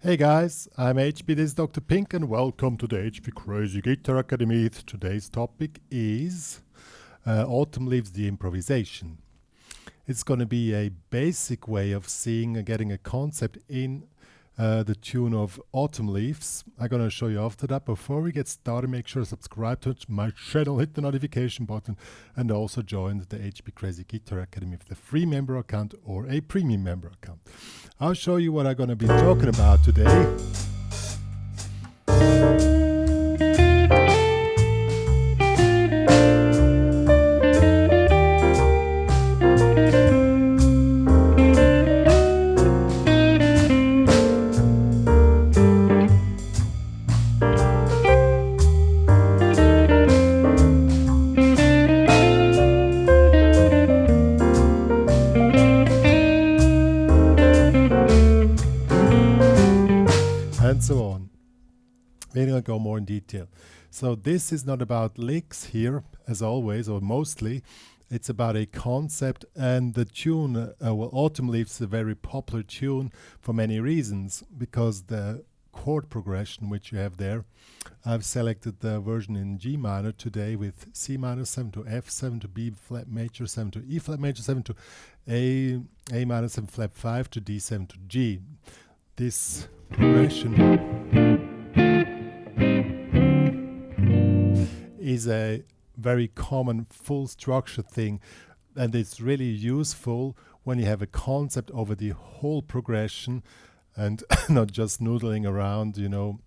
Hey guys, I'm HP, this is Dr. Pink, and welcome to the HPCrazy Guitar Academy. Today's topic is Autumn Leaves, the improvisation. It's going to be a basic way of seeing and getting a concept in the tune of Autumn Leaves. I'm going to show you after that. Before we get started, make sure to subscribe to my channel, hit the notification button, and also join the HPCrazy Guitar Academy with a free member account or a premium member account. I'll show you what I'm going to be talking about today. And so on. We're going to go more in detail. So this is not about licks here, as always, or mostly. It's about a concept, and the tune, well, Autumn Leaves is a very popular tune for many reasons, because the chord progression which you have there, I've selected the version in G minor today with C minor 7 to F 7 to B flat major 7 to E flat major 7 to A minor 7 flat 5 to D 7 to G. This progression is a very common full structure thing, and it's really useful when you have a concept over the whole progression and not just noodling around, you know.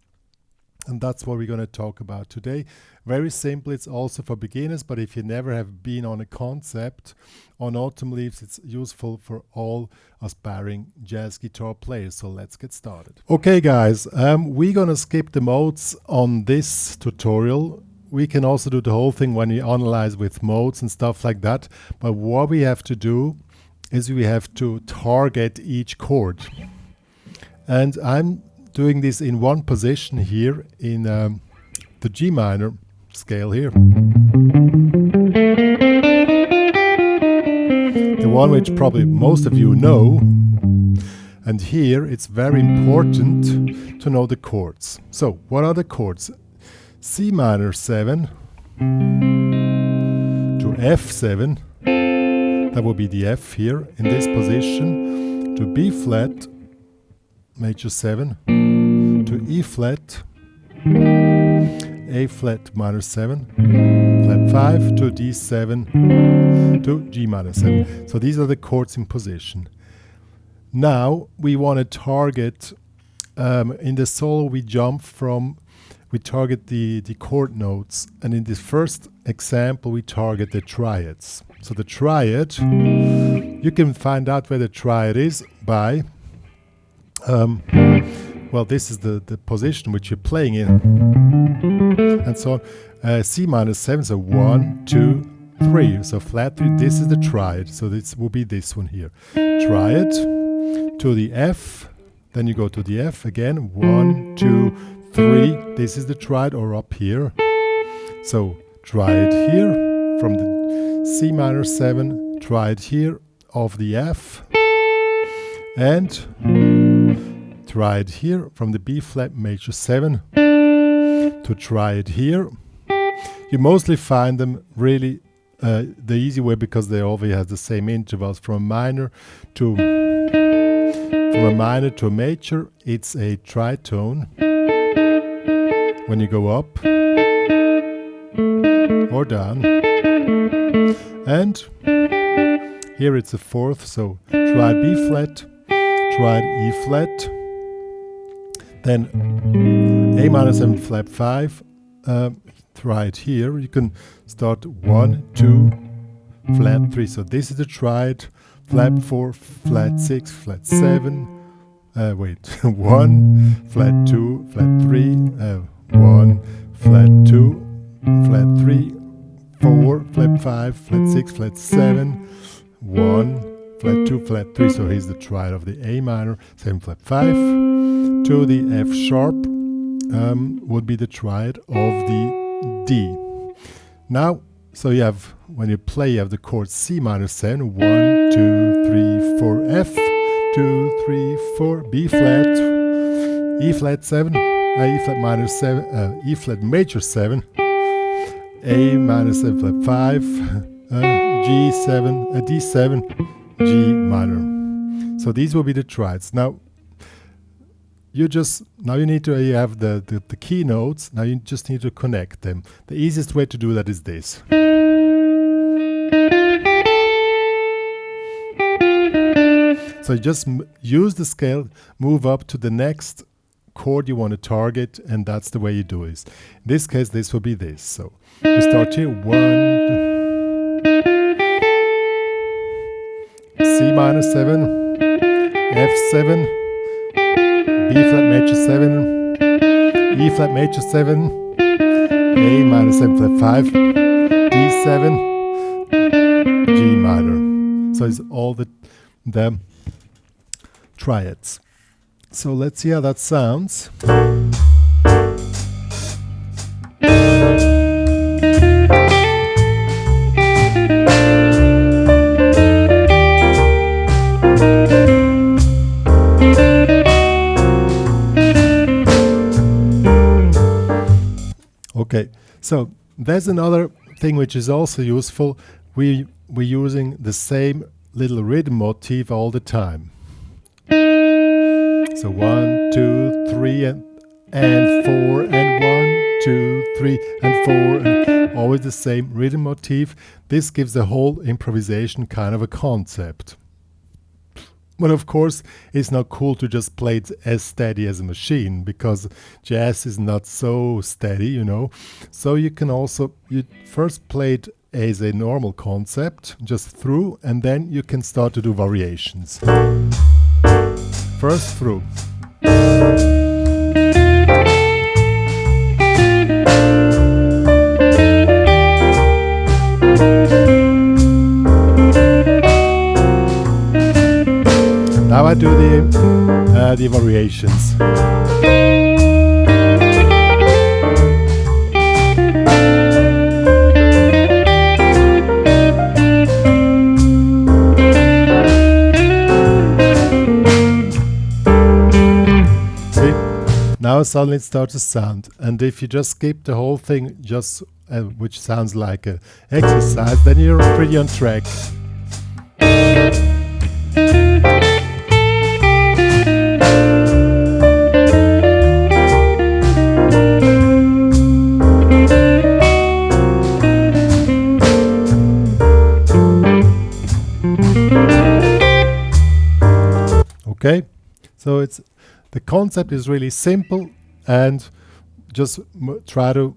And that's what we're going to talk about today. Very simple. It's also for beginners, but if you never have been on a concept on Autumn Leaves, it's useful for all aspiring jazz guitar players. So let's get started. Okay guys, we're going to skip the modes on this tutorial. We can also do the whole thing when you analyze with modes and stuff like that. But what we have to do is we have to target each chord. And I'm doing this in one position here in the G minor scale here. The one which probably most of you know. And here it's very important to know the chords. So what are the chords? C minor 7 to F7, that will be the F here in this position, to B flat major 7, to E flat, A flat minor 7, flat 5 to D7 to G minor 7. So these are the chords in position. Now we want to target, in the solo we target the chord notes, and in this first example we target the triads. So the triad, you can find out where the triad is by well, this is the position which you're playing in, and so on. C minor 7, so 1, 2, 3, so flat 3, this is the triad, so this will be this one here. Triad to the F, then you go to the F again, 1, 2, 3, this is the triad, or up here. So triad here from the C minor 7, triad here of the F, and triad here from the B flat major 7 to triad here. You mostly find them really the easy way, because they always have the same intervals from a minor to a major. It's a tritone when you go up or down, and here it's a fourth, so triad B flat, triad E flat, then A minor 7 flat 5, triad here. You can start 1, 2, flat 3. So this is the triad, flat 4, flat 6, flat 7, 1, flat 2, flat 3, 1, flat 2, flat 3, 4, flat 5, flat 6, flat 7, 1, flat 2, flat 3, so here's the triad of the A minor, 7 flat 5, to the F sharp would be the triad of the D. Now, so you have, when you play, you have the chord C minor 7, 1, 2, 3, 4, F, 2, 3, 4, B flat, E flat 7, E flat minor 7, E flat major 7, A minor 7 flat 5, G7, D7, G minor. So these will be the triads. Now you need to have the key notes. Now you just need to connect them. The easiest way to do that is this. So you just use the scale, move up to the next chord you want to target, and that's the way you do it. In this case, this will be this. So we start here, 1, C minor 7, F7, B flat major 7, E flat major 7, A minor 7 flat 5, D7, G minor. So it's all the triads. So let's see how that sounds. Okay, so there's another thing which is also useful. We're using the same little rhythm motif all the time. So 1, 2, 3 and 4 and 1, 2, 3 and 4 and always the same rhythm motif. This gives the whole improvisation kind of a concept. But of course, it's not cool to just play it as steady as a machine, because jazz is not so steady, you know. So you can also, you first play it as a normal concept, just through, and then you can start to do variations. First through. Now I do the variations. See, now suddenly it starts to sound, and if you just skip the whole thing, just which sounds like an exercise, then you're pretty on track. Okay, so the concept is really simple, and just try to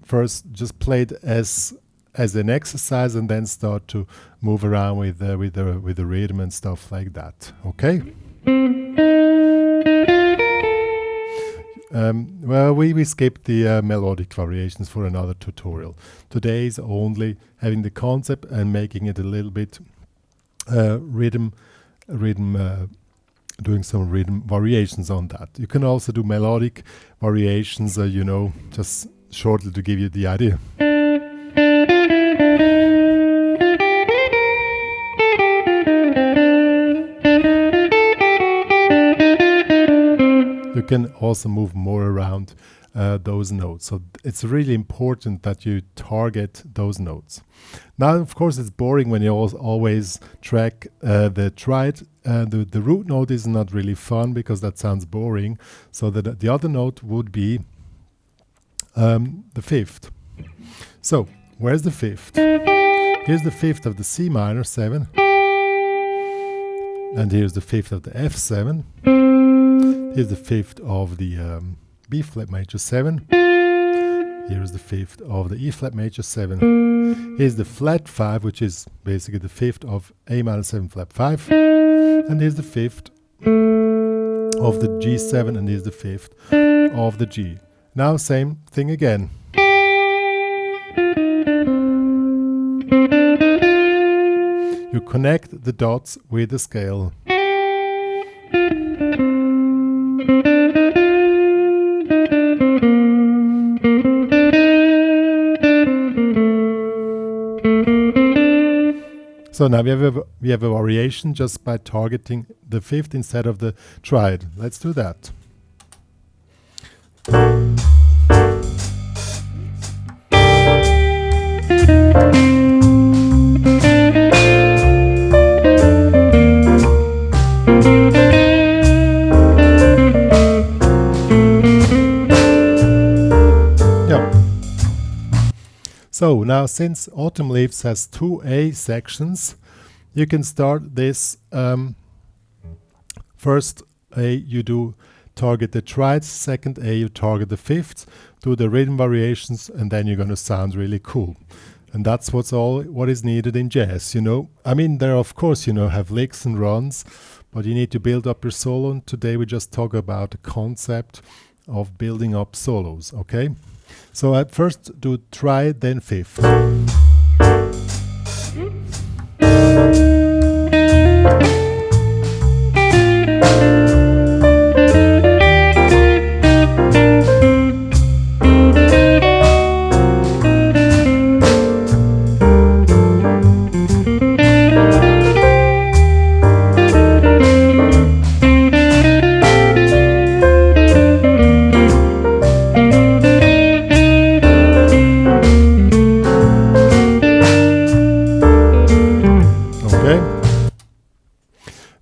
first just play it as an exercise, and then start to move around with the rhythm and stuff like that. Okay. Well, we skipped the melodic variations for another tutorial. Today is only having the concept and making it a little bit doing some rhythm variations on that. You can also do melodic variations, you know, just shortly to give you the idea. You can also move more around those notes. So it's really important that you target those notes. Now, of course, it's boring when you always track the triad. The root note is not really fun because that sounds boring. So the other note would be the fifth. So where's the fifth? Here's the fifth of the C minor 7. And here's the fifth of the F7. Here's the fifth of the B flat major 7. Here's the fifth of the E flat major 7. Here's the flat 5, which is basically the fifth of A minor 7 flat 5. And here's the fifth of the G7, and here's the fifth of the G. Now same thing again. You connect the dots with the scale. So now we have a variation just by targeting the fifth instead of the triad. Let's do that. So now, since Autumn Leaves has 2 A sections, you can start this. First A, you do target the triads. Second A, you target the fifths, do the rhythm variations, and then you're going to sound really cool. And that's what is needed in jazz, you know. I mean, there of course, you know, have licks and runs, but you need to build up your solo. And today we just talk about the concept of building up solos, okay? So at first do triad, then fifth.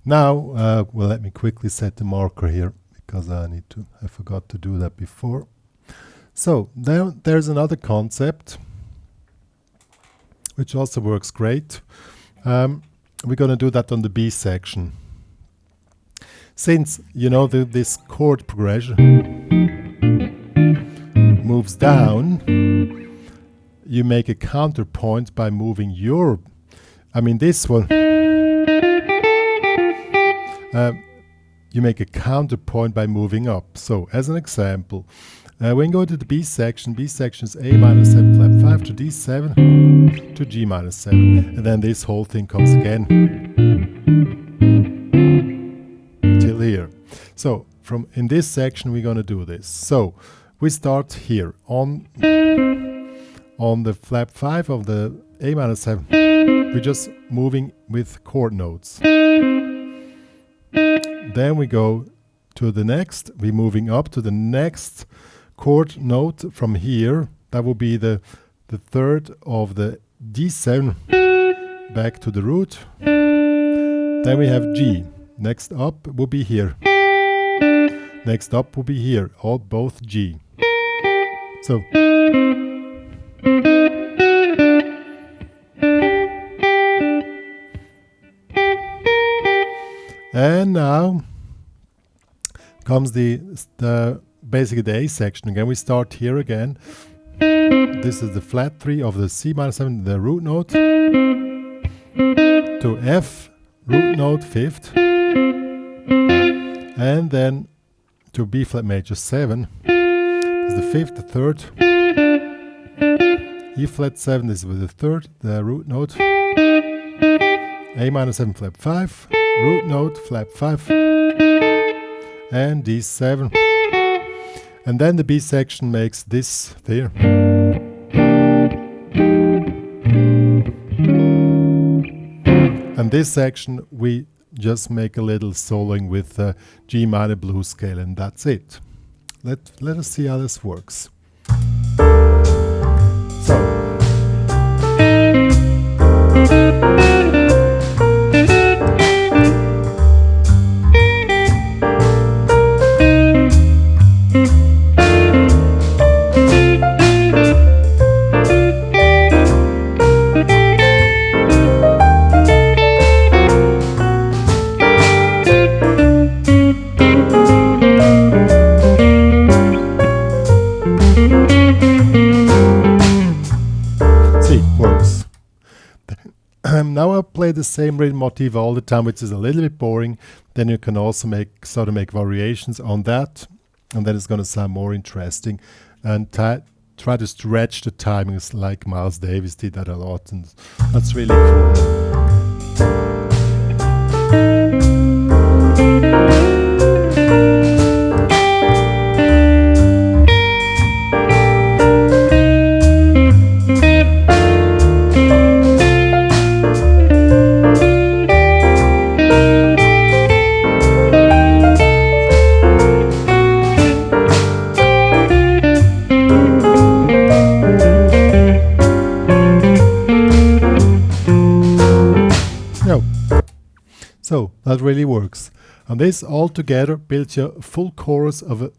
Now, well, let me quickly set the marker here because I forgot to do that before. So there's another concept which also works great. We're going to do that on the B section. Since, you know, this chord progression moves down, you make a counterpoint by moving this one. You make a counterpoint by moving up. So, as an example, when you go to the B section is A minus 7 flat 5 to D7 to G minus 7. And then this whole thing comes again till here. So, in this section we're going to do this. So, we start here on the flat 5 of the A minus 7. We're just moving with chord notes. Then we go to the next, we're moving up to the next chord note from here. That will be the third of the D7 back to the root. Then we have G. Next up will be here. Next up will be here, both G. So. And now comes basically the A section again. We start here again. This is the flat 3 of the C minor 7, the root note, to F, root note, 5th, and then to B flat major 7, is the 5th, the 3rd, E flat 7, this is with the 3rd, the root note, A minor 7 flat 5, root note, flat 5, and D7. And then the B section makes this there. And this section we just make a little soloing with G minor blues scale, and that's it. Let us see how this works. So. Now I play the same rhythm motif all the time, which is a little bit boring. Then you can also make variations on that, and then it's going to sound more interesting. And try to stretch the timings like Miles Davis did that a lot, and that's really cool. So that really works. And this all together builds you a full chorus of a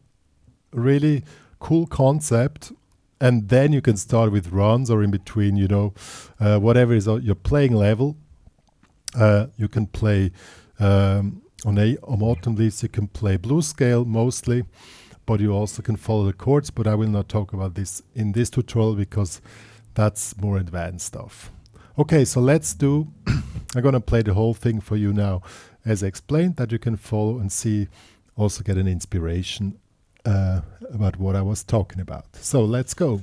really cool concept. And then you can start with runs or in between, you know, whatever is your playing level. You can play on autumn leaves, you can play blues scale mostly, but you also can follow the chords. But I will not talk about this in this tutorial because that's more advanced stuff. Okay, so let's do, I'm going to play the whole thing for you now as I explained, that you can follow and see, also get an inspiration about what I was talking about. So let's go.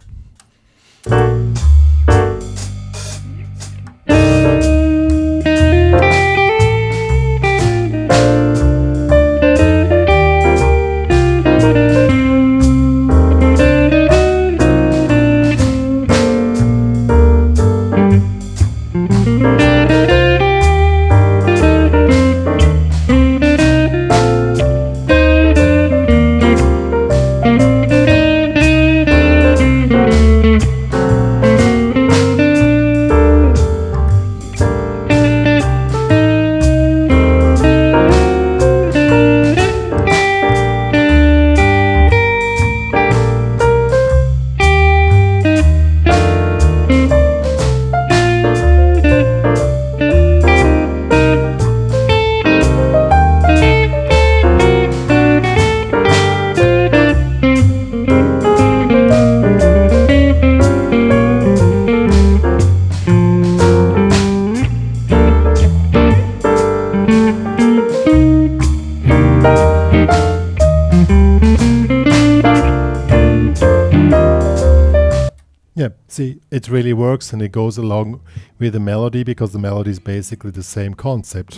Yeah, see, it really works and it goes along with the melody because the melody is basically the same concept.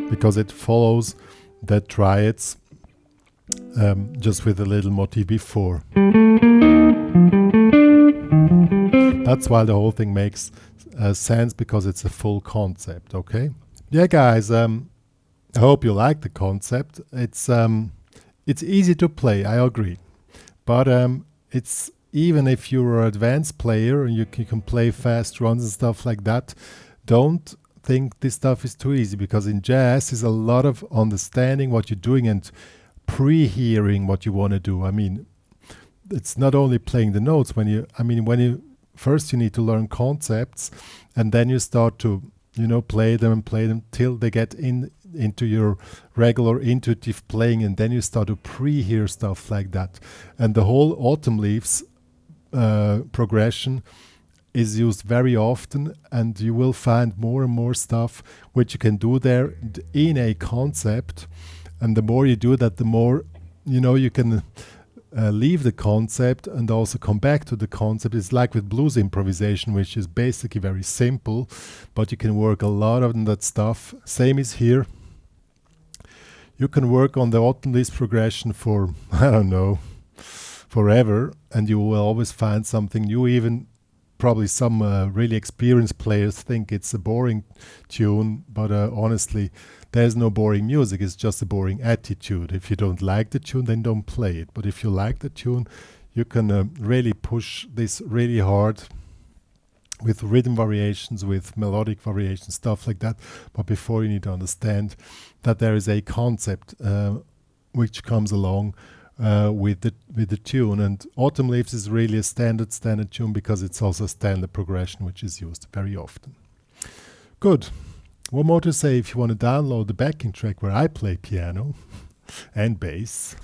Because it follows the triads just with a little motif before. That's why the whole thing makes sense, because it's a full concept, okay? Yeah, guys, I hope you like the concept. It's easy to play, I agree. But it's, even if you're an advanced player and you can play fast runs and stuff like that, don't think this stuff is too easy, because in jazz is a lot of understanding what you're doing and pre-hearing what you want to do. I mean, it's not only playing the notes. When you first you need to learn concepts, and then you start to, you know, play them till they get into your regular intuitive playing, and then you start to pre-hear stuff like that. And the whole autumn leaves progression is used very often, and you will find more and more stuff which you can do there in a concept. And the more you do that, the more, you know, you can leave the concept and also come back to the concept. It's like with blues improvisation, which is basically very simple, but you can work a lot on that stuff. Same is here. You can work on the autumn leaves progression for, I don't know, forever, and you will always find something new. Even probably some really experienced players think it's a boring tune, but honestly, there's no boring music. It's just a boring attitude. If you don't like the tune, then don't play it. But if you like the tune, you can really push this really hard with rhythm variations, with melodic variations, stuff like that. But before, you need to understand that there is a concept which comes along with the tune. And Autumn Leaves is really a standard tune, because it's also a standard progression which is used very often. Good. One more to say, if you want to download the backing track where I play piano and bass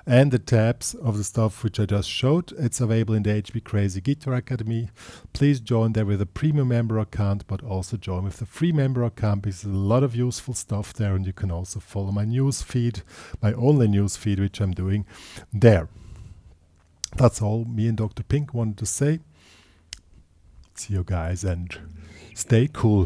and the tabs of the stuff which I just showed, it's available in the HPCrazy Guitar Academy. Please join there with a premium member account, but also join with the free member account, because there's a lot of useful stuff there, and you can also follow my news feed, my only news feed which I'm doing there. That's all me and Dr. Pink wanted to say. See you guys, and stay cool.